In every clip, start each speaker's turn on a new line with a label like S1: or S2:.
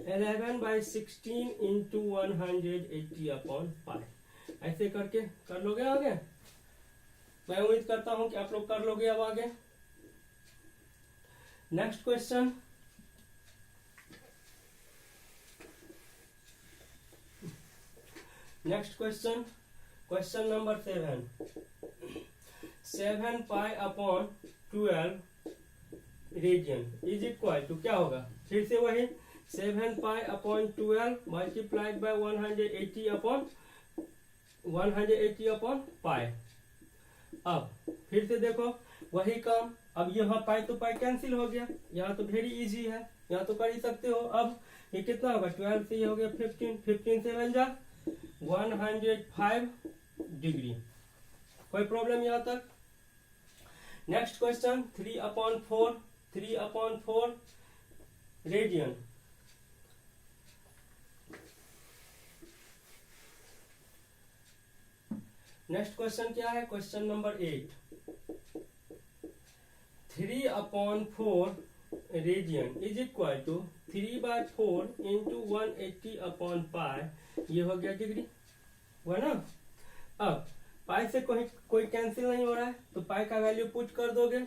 S1: 11/16 into 180 upon पाई। ऐसे करके कर लोगे आगे। मैं उम्मीद करता हूं कि आप लोग कर लोगे। अब आगे next question, question number 7। 7 pi upon 12 radian is equal to क्या होगा? फिर से वही 7 pi upon 12 multiplied by 180 upon pi. अब फिर से देखो वही काम। अब यहाँ पाई तो पाई कैंसिल हो गया, यहाँ तो वेरी इजी है, यहाँ तो कर ही सकते हो। अब ये कितना होगा? 12 से ये हो गया 15, 15 से बन जा 105 डिग्री। कोई प्रॉब्लम यहाँ तक? Next question 3/4 radian. Next question क्या है? Question number 8। 3/4 radian is equal to 3/4 into 180 upon pi. ये हो गया डिग्री, हुआ ना? अब पाई से कोई कैंसिल नहीं हो रहा है, तो पाई का वैल्यू पुट कर दोगे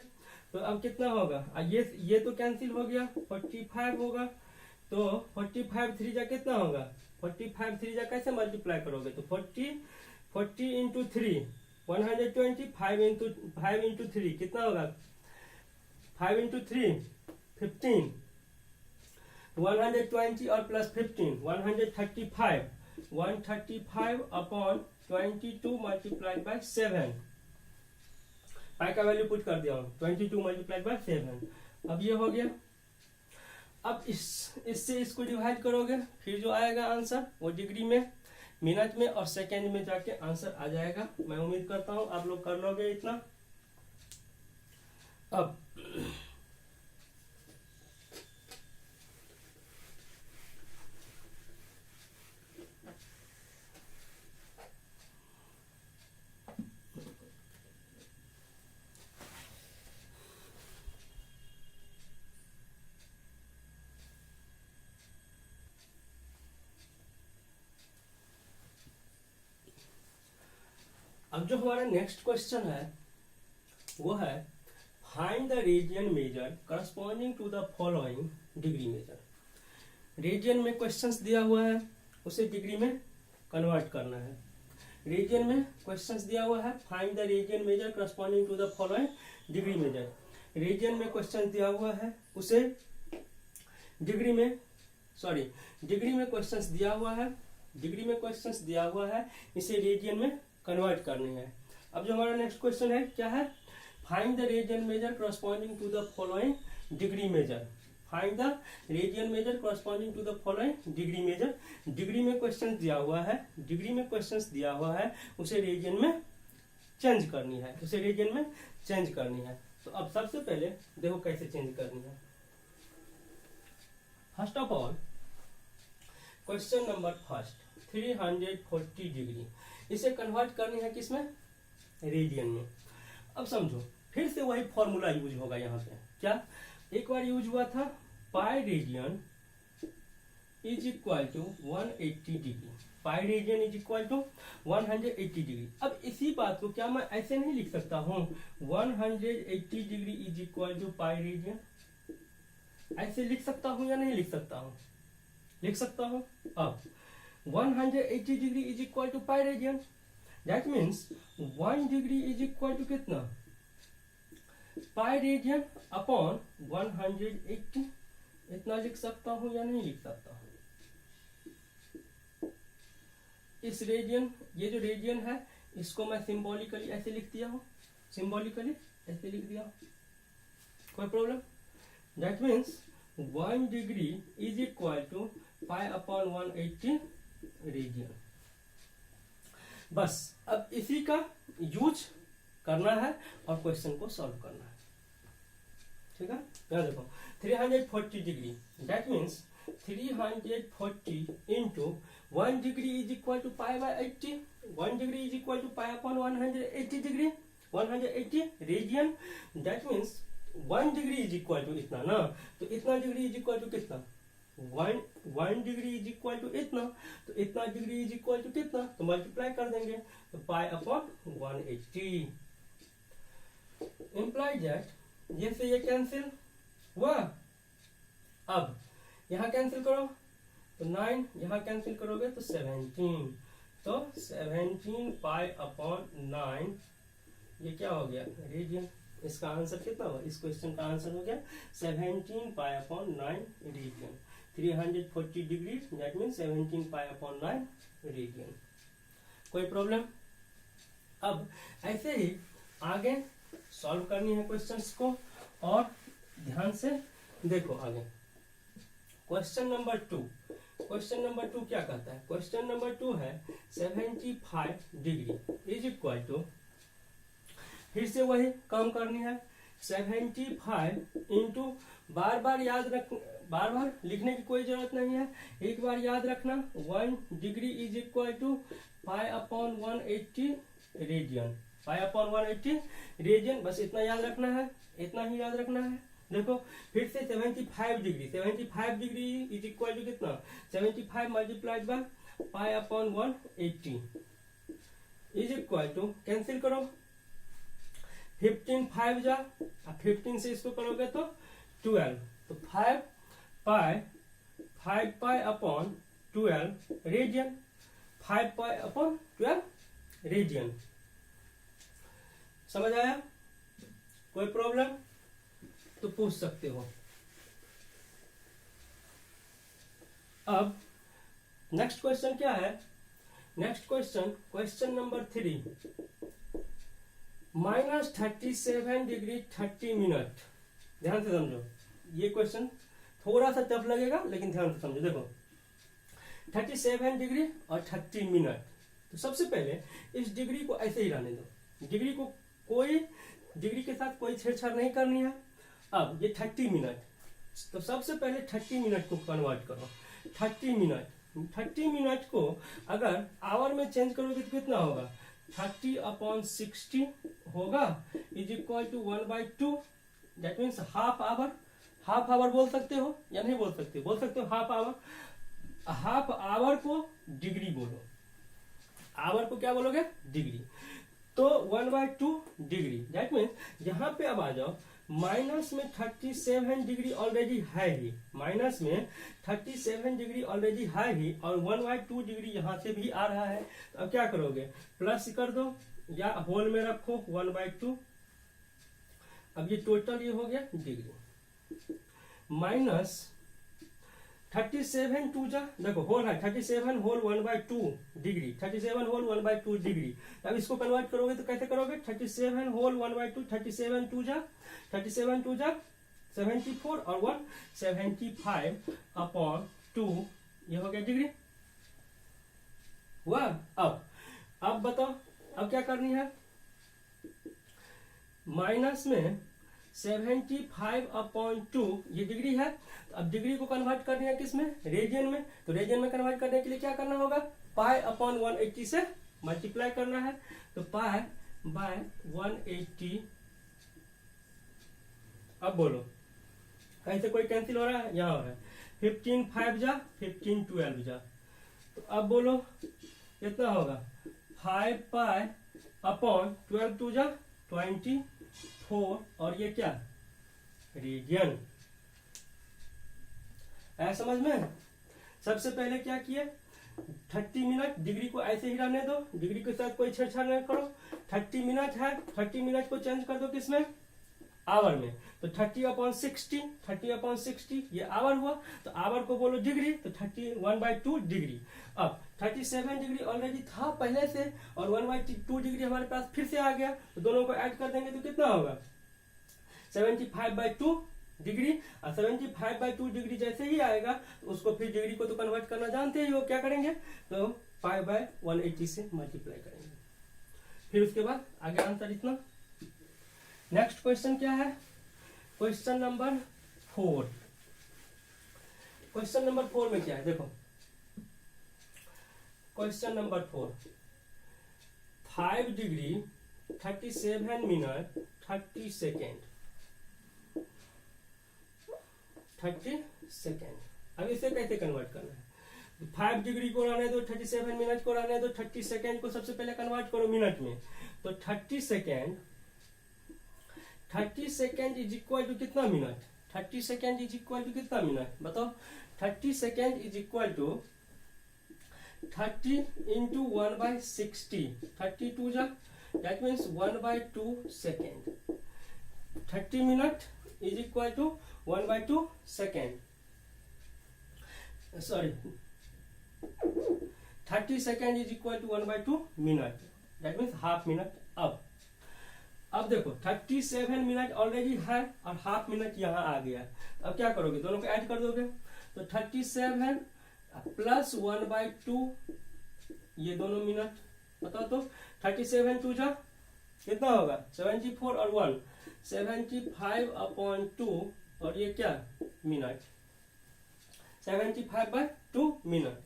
S1: तो अब कितना होगा? ये तो कैंसिल हो गया, 45 होगा। तो 45 3 जा कितना होगा? 45 3 जा कैसे मल्टीप्लाई करोगे? तो 40 इंटू 3 120, 5 इंटू 3 कितना होगा? 5 इंटू 3 15, 120 और प्लस 15 135 अपॉन 22 मल्टीप्लाइड बाय 7। पाई का वैल्यू पुट कर दिया हूं, 22 मल्टीप्लाइड बाय 7। अब ये हो गया। अब इससे इसको डिवाइड करोगे, फिर जो आएगा आंसर वो डिग्री में, मिनट में और सेकेंड में जाके आंसर आ जाएगा। मैं उम्मीद करता हूं आप लोग कर लोगे इतना। अब जो हमारा नेक्स्ट क्वेश्चन है वो है find the radian measure corresponding to the following degree measure. Radian में क्वेश्चंस दिया हुआ है, उसे डिग्री में कन्वर्ट करना है। रेडियन में क्वेश्चंस दिया हुआ है, find the radian measure corresponding to the following degree measure. Radian में क्वेश्चन दिया हुआ है, उसे डिग्री में क्वेश्चंस दिया हुआ है, इसे रेडियन में कन्वर्ट करनी है। अब जो हमारा नेक्स्ट क्वेश्चन है क्या है? Find the radian measure corresponding to the following degree measure. Find the radian measure corresponding to the following degree measure. Degree में क्वेश्चन दिया हुआ है, उसे रेडियन में चेंज करनी है। तो अब सबसे पहले देखो कैसे चेंज करनी है। First of all question number first 340 degree, इसे कन्वर्ट करनी है किसमें? रेडियन में। अब समझो, फिर से वही फॉर्मूला यूज होगा यहाँ पे। क्या? एक बार यूज हुआ था pi radian is equal to 180 degree. Pi radian is equal to 180 degree. अब इसी बात को क्या मैं ऐसे नहीं लिख सकता हूँ 180 degree is equal to pi radian? ऐसे लिख सकता हूँ या नहीं लिख सकता हूँ? लिख सकता हूँ। अब 180 degree is equal to pi radian, that means 1 degree is equal to कितना? Pi radian upon 180। इतना लिख सकता हूं या नहीं लिख सकता हूं? इस रेडियन, ये जो रेडियन है इसको मैं सिंबॉलिकली ऐसे लिख दिया हूं, कोई problem? That means 1 degree is equal to pi upon 180 radian. बस अब इसी का यूज करना है और क्वेश्चन को सॉल्व करना है। ठीक है, यहाँ देखो 340 degree, that means 340 into 1 degree is equal to pi by 80। 1 degree is equal to pi upon 180 degree, 180 radian. That means 1 degree is equal to इतना ना, तो इतना डिग्री इज इक्वल टू कितना? One degree is equal to इतना, तो इतना degree is equal to कितना, तो मल्टीप्लाई कर देंगे, तो पाई अपॉन 180 इम्प्लाई दैट ये से ये कैंसिल हुआ। अब यहाँ कैंसिल करो तो 9, यहाँ कैंसिल करोगे तो 17, तो 17 पाई अपॉन 9 ये क्या हो गया रेडियन। इसका आंसर कितना हुआ, इस क्वेश्चन का आंसर हो गया 17 pi upon 9 radian. 340 degree that mean 17 pi upon 9 radian. कोई प्रॉब्लम? अब ऐसे ही आगे सॉल्व करनी है क्वेश्चंस को, और ध्यान से देखो आगे। क्वेश्चन नंबर 2, क्वेश्चन नंबर 2 क्या कहता है, क्वेश्चन नंबर 2 है 75 डिग्री इज इक्वल टू, फिर से वही काम करनी है, 75 इंटू, बार बार याद रख, बार बार लिखने की कोई जरूरत नहीं है, एक बार याद रखना 1 degree is equal to pi upon 180 radian, pi upon 180 radian, बस इतना याद रखना है, इतना ही याद रखना है। देखो फिर से 75 degree, 75 degree is equal to कितना, 75 multiplied by pi upon 180 is equal to, cancel करो, 15 5 जा, 15 से इसको करोगे तो 12, तो 5 पाई अपॉन 12 रेडियन, 5 पाई अपॉन 12 रेडियन। समझ आया? कोई प्रॉब्लम तो पूछ सकते हो। अब नेक्स्ट क्वेश्चन क्या है, next question, question number 3, -37 degree 30 minute. ध्यान से समझो, ये क्वेश्चन थोड़ा सा टफ लगेगा लेकिन ध्यान से समझो। देखो 37 डिग्री और 30 मिनट, तो सबसे पहले इस डिग्री को ऐसे ही रहने दो, डिग्री को कोई, डिग्री के साथ कोई छेड़छाड़ नहीं करनी है। अब ये 30 मिनट, तो सबसे पहले 30 मिनट को कन्वर्ट करो, 30 मिनट, 30 मिनट को अगर आवर में चेंज करोगे तो कितना होगा, 30 अपॉन 60 होगा is equal to 1/2, that means half hour. Half hour बोल सकते हो या नहीं बोल सकते, बोल सकते हो हाफ आवर। हाफ आवर को डिग्री बोलो, आवर को क्या बोलोगे, डिग्री, तो 1/2 डिग्री, दैट मीन्स यहाँ पे अब आ जाओ, माइनस में 37 डिग्री ऑलरेडी है ही, माइनस में 37 डिग्री ऑलरेडी है ही, और 1/2 डिग्री यहाँ से भी आ रहा है, तो अब क्या करोगे, प्लस कर दो या होल में रखो 1/2, अब ये टोटल ये हो गया डिग्री, माइनस 37 2 जा, देखो होल है 37 होल 1/2 डिग्री, 37 होल 1/2 डिग्री। अब इसको कन्वर्ट करोगे तो कैसे करोगे, 37 होल 1/2, 37 2 जा, 37 2 जा 74 और 1 75 अपॉन 2, ये हो गया डिग्री हुआ। अब बताओ, अब क्या करनी है, माइनस में 75 अपॉन 2 ये डिग्री है, तो अब डिग्री को कन्वर्ट करनी है किसमें, रेडियन में, तो रेडियन में कन्वर्ट करने के लिए क्या करना होगा, पाई अपॉन 180 से मल्टीप्लाई करना है, तो पाई बाय 180। अब बोलो कैसे, कोई कैंसिल हो रहा है, यहाँ हो रहा है, 15 5 जा 15 12 जा, तो अब बोलो कितना होगा, 5 पाई अपॉन 12 2 जा 24, और ये क्या रेडियन। ऐसा समझ में? सबसे पहले क्या किए, 30 मिनट, डिग्री को ऐसे ही रहने दो, डिग्री के साथ कोई छेड़छाड़ नहीं करो, 30 मिनट है, 30 मिनट को चेंज कर दो किसमें, आवर में, तो 30 अपॉन 60, 30 अपॉन 60 ये आवर हुआ, तो आवर को बोलो डिग्री, तो 31/2 डिग्री। अब 37 डिग्री ऑलरेडी था पहले से, और 1/2 डिग्री हमारे पास फिर से आ गया, तो दोनों को ऐड कर देंगे तो कितना होगा, 75/2 डिग्री, और 75/2 डिग्री जैसे ही आएगा तो उसको फिर डिग्री को तो कन्वर्ट करना जानते ही हो, क्या करेंगे, तो पाई बाय 180 से मल्टीप्लाई करेंगे, फिर उसके बाद आगे आंसर इतना। नेक्स्ट क्वेश्चन क्या है, क्वेश्चन नंबर 4, क्वेश्चन नंबर 4 में क्या है, देखो question number 4, 5 degree 37 minute 30 second, 30 second, अब इसे कैसे कन्वर्ट करना है, 5 डिग्री को रहने दो, 37 मिनट को रहने दो, 30 सेकेंड को सबसे पहले कन्वर्ट करो मिनट में। तो 30 सेकेंड इज इक्वल टू कितना minute, 30 second is equal to कितना मिनट बताओ। 30 second is equal to 30 into 1/60, 32 जा, that means 1/2 second. 30 minute is equal to 1/2 second, sorry 30 second is equal to 1/2 minute, that means half minute. अब देखो 37 minute already है और half minute यहाँ आ गया। अब क्या करोगे, दोनों को ऐड कर दोगे। तो 37 प्लस 1/2 ये दोनों मिनट, बताओ तो 37 टू जा कितना होगा 74 और 1 75/2 और ये क्या मिनट, 75/2 मिनट।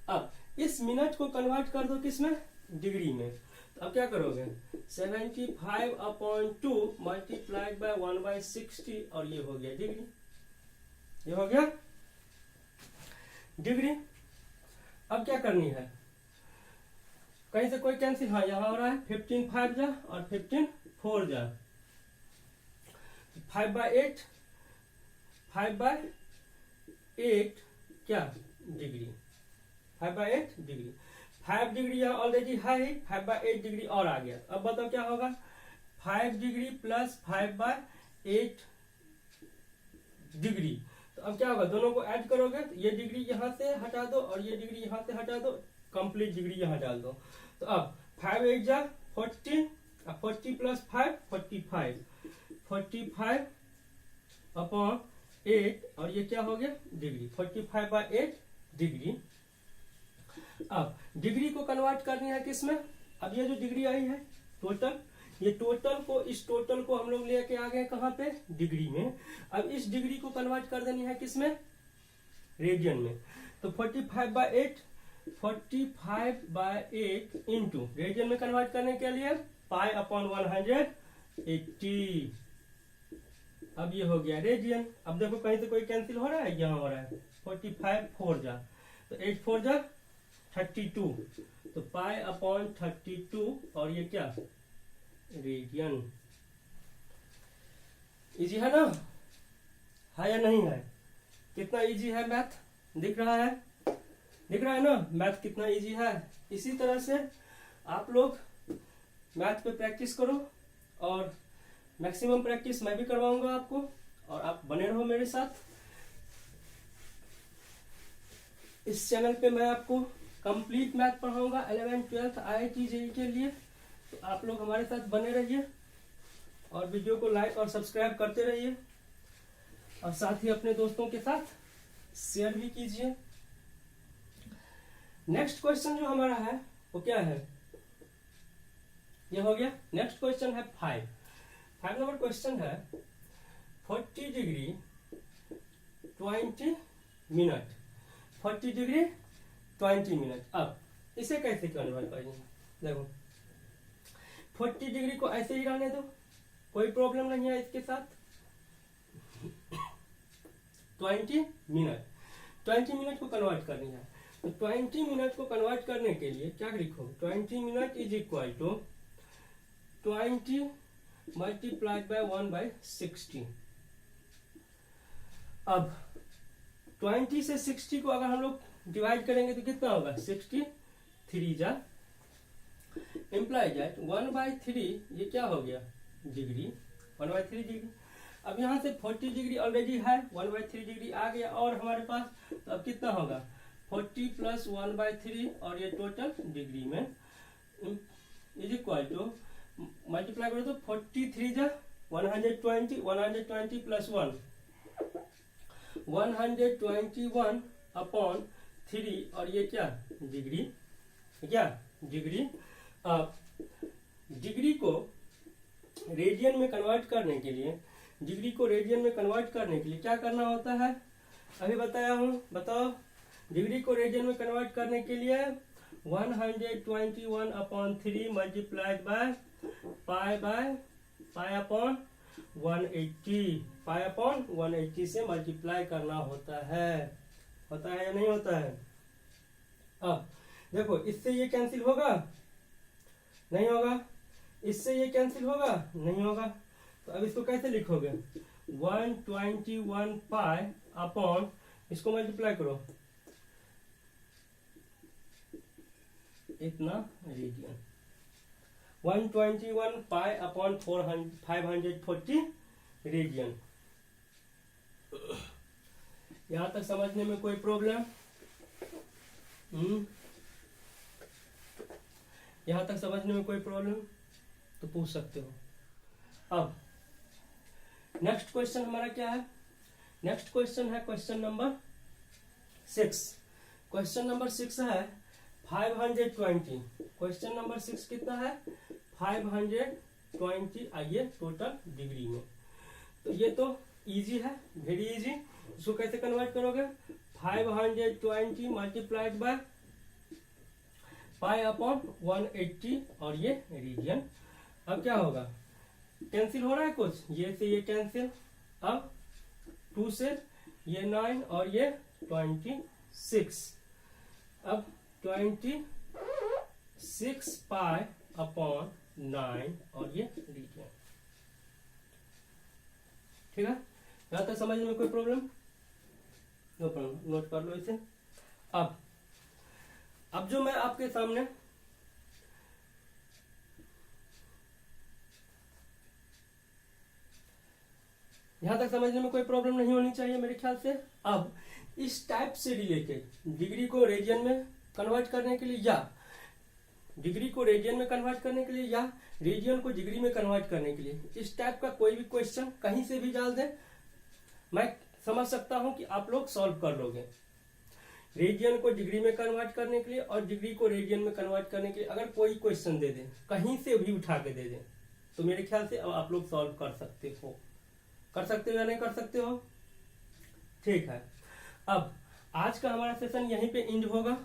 S1: अब इस मिनट को कन्वर्ट कर दो किसमें, डिग्री में। तो अब क्या करोगे 75/2 मल्टीप्लाइड बाय 1/60 और ये हो गया डिग्री, ये हो गया डिग्री। अब क्या करनी है, कहीं से कोई कैंसिल, हाँ यहाँ हो रहा है 15 5 जा और 15 4 जा, 5/8 क्या डिग्री, 5/8 डिग्री। 5 डिग्री यहाँ ऑलरेडी है ही, 5/8 डिग्री और आ गया। अब बताओ क्या होगा, 5 डिग्री प्लस 5/8 डिग्री। तो अब क्या होगा, दोनों को ऐड करोगे तो ये डिग्री यहाँ से हटा दो और ये डिग्री यहाँ से हटा दो, कंप्लीट डिग्री यहाँ डाल दो। तो अब 5/8 जा 40, 40 प्लस 5 45, 45/8 और ये क्या हो गया डिग्री, 45/8 डिग्री। अब डिग्री को कन्वर्ट करनी है किसमें, अब ये जो डिग्री आई है टोटल, ये टोटल को, इस टोटल को हम लोग लेके आ गए कहाँ पे, डिग्री में। अब इस डिग्री को कन्वर्ट कर देनी है किसमें, रेडियन में। तो 45/8 इंटू रेडियन में कन्वर्ट करने के लिए π/180। अब ये हो गया रेडियन। अब देखो कहीं से कोई कैंसिल हो रहा है, यहाँ हो रहा है 45 4 जा, तो 8 4 जा 32, तो π/32 और ये क्या रेडियन। इजी है ना, है या नहीं है, कितना इजी है मैथ, दिख रहा है, दिख रहा है ना मैथ कितना इजी है। इसी तरह से आप लोग मैथ पे प्रैक्टिस करो और मैक्सिमम प्रैक्टिस मैं भी करवाऊंगा आपको, और आप बने रहो मेरे साथ। इस चैनल पे मैं आपको कंप्लीट मैथ पढ़ाऊंगा 11th 12th IIT JEE के लिए। तो आप लोग हमारे साथ बने रहिए और वीडियो को लाइक और सब्सक्राइब करते रहिए, और साथ ही अपने दोस्तों के साथ शेयर भी कीजिए। नेक्स्ट क्वेश्चन जो हमारा है वो क्या है, ये हो गया। नेक्स्ट क्वेश्चन है 5 नंबर क्वेश्चन है 40 डिग्री 20 मिनट, 40 डिग्री 20 मिनट। अब इसे कैसे कन्वर्ट करेंगे, देखो 40 डिग्री को ऐसे ही रहने दो, कोई प्रॉब्लम नहीं है इसके साथ। 20 मिनट को कन्वर्ट करनी है। तो 20 मिनट को कन्वर्ट करने के लिए क्या लिखो, 20 minute is equal to 20 multiplied by 1/60। अब 20 से 60 को अगर हम लोग डिवाइड करेंगे तो कितना होगा, 63 जा, इम्प्लाई दैट 1/3 ये क्या हो गया डिग्री, 1/3 डिग्री। अब यहाँ से 40 डिग्री ऑलरेडी है, 1/3 डिग्री आ गया और हमारे पास, तो अब कितना होगा 40 प्लस 1/3 और ये टोटल डिग्री में इज इक्वल टू, मल्टीप्लाई करो तो 43 जा 120, 120 प्लस 1 121/3 और ये क्या डिग्री, क्या डिग्री। अब डिग्री को रेडियन में कन्वर्ट करने के लिए, डिग्री को रेडियन में कन्वर्ट करने के लिए क्या करना होता है, अभी बताया हूँ, बताओ। डिग्री को रेडियन में कन्वर्ट करने के लिए 121/3 मल्टीप्लाइड बाय π/180 से मल्टीप्लाई करना होता है। होता है या नहीं होता है? अब देखो इससे ये कैंसिल होगा, नहीं होगा, इससे ये कैंसिल होगा, नहीं होगा। तो अब इसको कैसे लिखोगे? 121 पाई अपॉन, इसको मल्टीप्लाई करो, इतना रेडियन। 121 pi upon 540 radian. यहां तक समझने में कोई प्रॉब्लम? यहां तक समझने में कोई प्रॉब्लम तो पूछ सकते हो। अब नेक्स्ट क्वेश्चन हमारा क्या है? नेक्स्ट क्वेश्चन है क्वेश्चन नंबर 6। क्वेश्चन नंबर 6 है 520। क्वेश्चन नंबर 6 कितना है? 520। आइए टोटल डिग्री में, तो ये तो इजी है, वेरी इजी। इसको कैसे कन्वर्ट करोगे? 520 मल्टीप्लाइड बाय पाई अपॉन 180 और ये रेडियन। अब क्या होगा? कैंसिल हो रहा है कुछ, ये से ये कैंसिल। अब 2 से ये 9 और ये 26। अब 26 पाई अपॉन 9 और ये रेडियन। ठीक है, यहां तक समझने में कोई प्रॉब्लम? नो प्रॉब्लम, नोट कर लो इसे। अब जो मैं आपके सामने यहां तक समझने में कोई प्रॉब्लम नहीं होनी चाहिए मेरे ख्याल से। अब इस टाइप से रिलेटेड डिग्री को रेडियन में कन्वर्ट करने के लिए, या डिग्री को रेडियन में कन्वर्ट करने के लिए, या रेडियन को डिग्री में कन्वर्ट करने के लिए, इस टाइप का कोई भी क्वेश्चन कहीं से भी डाल दें, मैं समझ सकता हूं कि आप लोग सॉल्व कर लोगे। रेडियन को डिग्री में कन्वर्ट करने के लिए और डिग्री को रेडियन में कन्वर्ट करने के लिए अगर कोई क्वेश्चन दे दे, कहीं से भी उठा के दे दे, तो मेरे ख्याल से अब आप लोग सॉल्व कर सकते हो। कर सकते हो या नहीं कर सकते हो? ठीक है, अब आज का हमारा सेशन यहीं पे एंड होगा।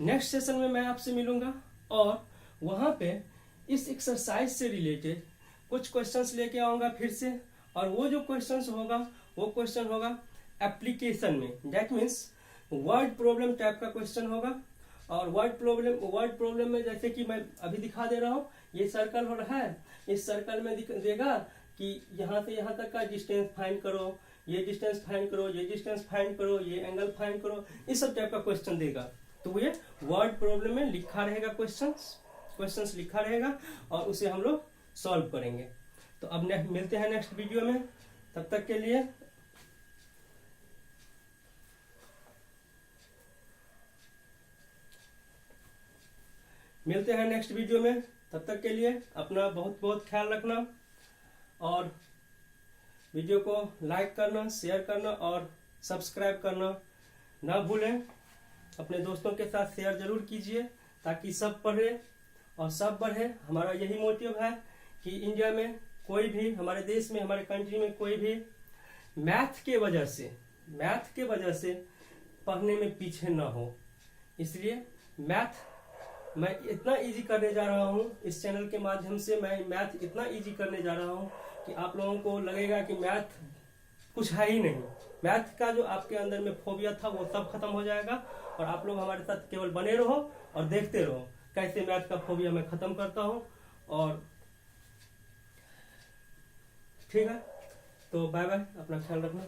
S1: नेक्स्ट सेशन में मैं आपसे मिलूंगा और वहां पे इस एक्सरसाइज से रिलेटेड कुछ क्वेश्चंस लेके आऊंगा फिर से। और वो जो क्वेश्चंस होगा वो क्वेश्चन होगा एप्लीकेशन में, that means word problem type का क्वेश्चन होगा। और वर्ड प्रॉब्लम में जैसे कि मैं अभी दिखा दे रहा हूँ, ये सर्कल हो रहा है, इस सर्कल में देगा कि यहाँ से यहाँ तक का डिस्टेंस फाइंड करो, ये डिस्टेंस फाइंड करो, ये डिस्टेंस फाइंड करो, ये एंगल फाइंड करो, इस सब टाइप का क्वेश्चन देगा। तो ये वर्ड प्रॉब्लम में लिखा रहेगा, क्वेश्चंस लिखा रहेगा और उसे हम लोग सॉल्व करेंगे। तो अब मिलते हैं नेक्स्ट वीडियो में, तब तक के लिए मिलते हैं नेक्स्ट वीडियो में। तब तक के लिए अपना बहुत बहुत ख्याल रखना और वीडियो को लाइक करना, शेयर करना और सब्सक्राइब करना ना भूलें। अपने दोस्तों के साथ शेयर जरूर कीजिए ताकि सब पढ़े और सब बढ़े। हमारा यही मोटिव है कि इंडिया में कोई भी, हमारे देश में, हमारे कंट्री में कोई भी मैथ के वजह से पढ़ने में पीछे ना हो। इसलिए मैथ मैं इतना इजी करने जा रहा हूँ, इस चैनल के माध्यम से मैं मैथ इतना इजी करने जा रहा हूँ कि आप लोगों को लगेगा कि मैथ कुछ है ही नहीं। मैथ का जो आपके अंदर में फोबिया था वो सब खत्म हो जाएगा और आप लोग हमारे साथ केवल बने रहो और देखते रहो कैसे मैथ का फोबिया मैं खत्म करता हूँ। और ठीक है, तो बाय बाय, अपना ख्याल रखना।